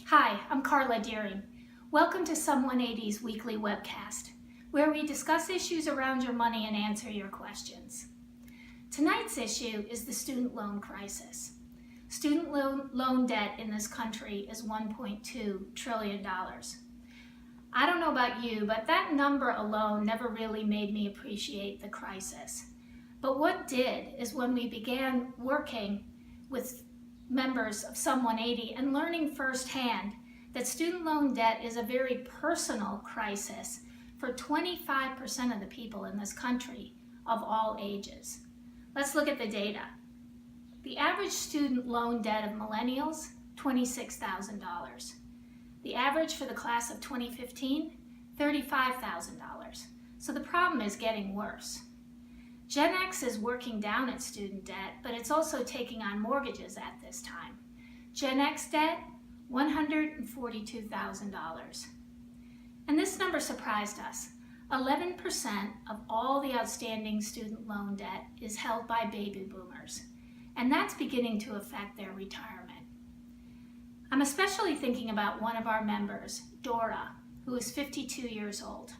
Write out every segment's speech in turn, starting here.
Hi, I'm Carla Deering. Welcome to Sum 180's weekly webcast, where we discuss issues around your money and answer your questions. Tonight's issue is the student loan crisis. Student loan debt in this country is $1.2 trillion. I don't know about you, but that number alone never really made me appreciate the crisis. But what did is when we began working with members of Sum 180 and learning firsthand that student loan debt is a very personal crisis for 25% of the people in this country of all ages. Let's look at the data. The average student loan debt of millennials, $26,000. The average for the class of 2015, $35,000. So the problem is getting worse. Gen X is working down its student debt, but it's also taking on mortgages at this time. Gen X debt, $142,000. And this number surprised us. 11% of all the outstanding student loan debt is held by baby boomers, and that's beginning to affect their retirement. I'm especially thinking about one of our members, Dora, who is 52 years old.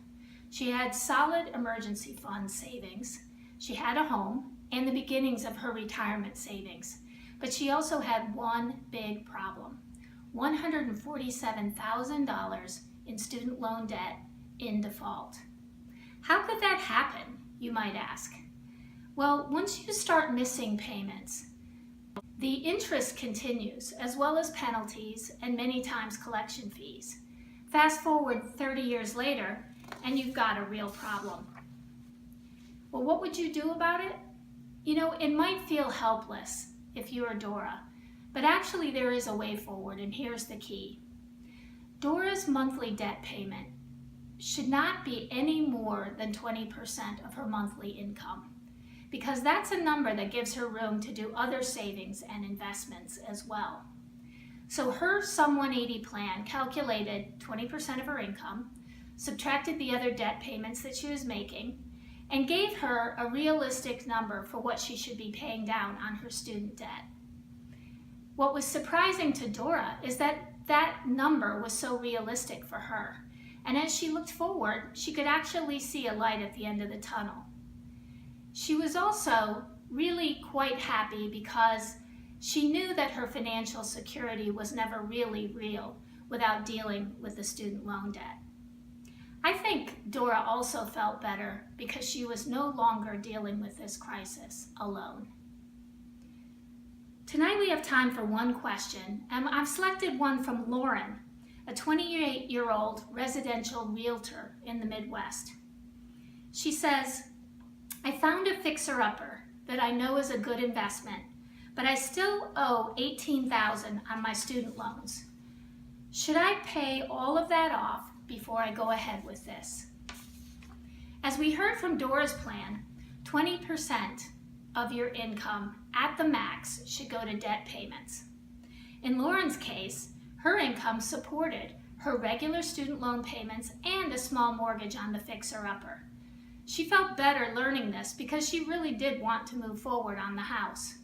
She had solid emergency fund savings. She had a home and the beginnings of her retirement savings, but she also had one big problem, $147,000 in student loan debt in default. How could that happen, you might ask? Well, once you start missing payments, the interest continues, as well as penalties and many times collection fees. Fast forward 30 years later, and you've got a real problem. Well, what would you do about it? You know, it might feel helpless if you're Dora, but actually there is a way forward, and here's the key. Dora's monthly debt payment should not be any more than 20% of her monthly income, because that's a number that gives her room to do other savings and investments as well. So her Sum 180 plan calculated 20% of her income, subtracted the other debt payments that she was making, and gave her a realistic number for what she should be paying down on her student debt. What was surprising to Dora is that that number was so realistic for her. And as she looked forward, she could actually see a light at the end of the tunnel. She was also really quite happy because she knew that her financial security was never really real without dealing with the student loan debt. I think Dora also felt better because she was no longer dealing with this crisis alone. Tonight we have time for one question, and I've selected one from Lauren, a 28-year-old residential realtor in the Midwest. She says, I found a fixer-upper that I know is a good investment, but I still owe $18,000 on my student loans. Should I pay all of that off before I go ahead with this? As we heard from Dora's plan, 20% of your income at the max should go to debt payments. In Lauren's case, her income supported her regular student loan payments and a small mortgage on the fixer-upper. She felt better learning this because she really did want to move forward on the house.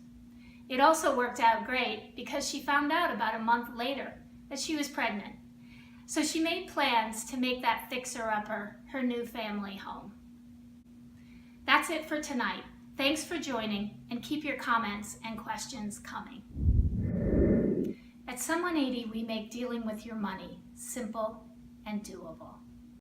It also worked out great because she found out about a month later that she was pregnant. So she made plans to make that fixer-upper her new family home. That's it for tonight. Thanks for joining, and keep your comments and questions coming. At Sum 180, we make dealing with your money simple and doable.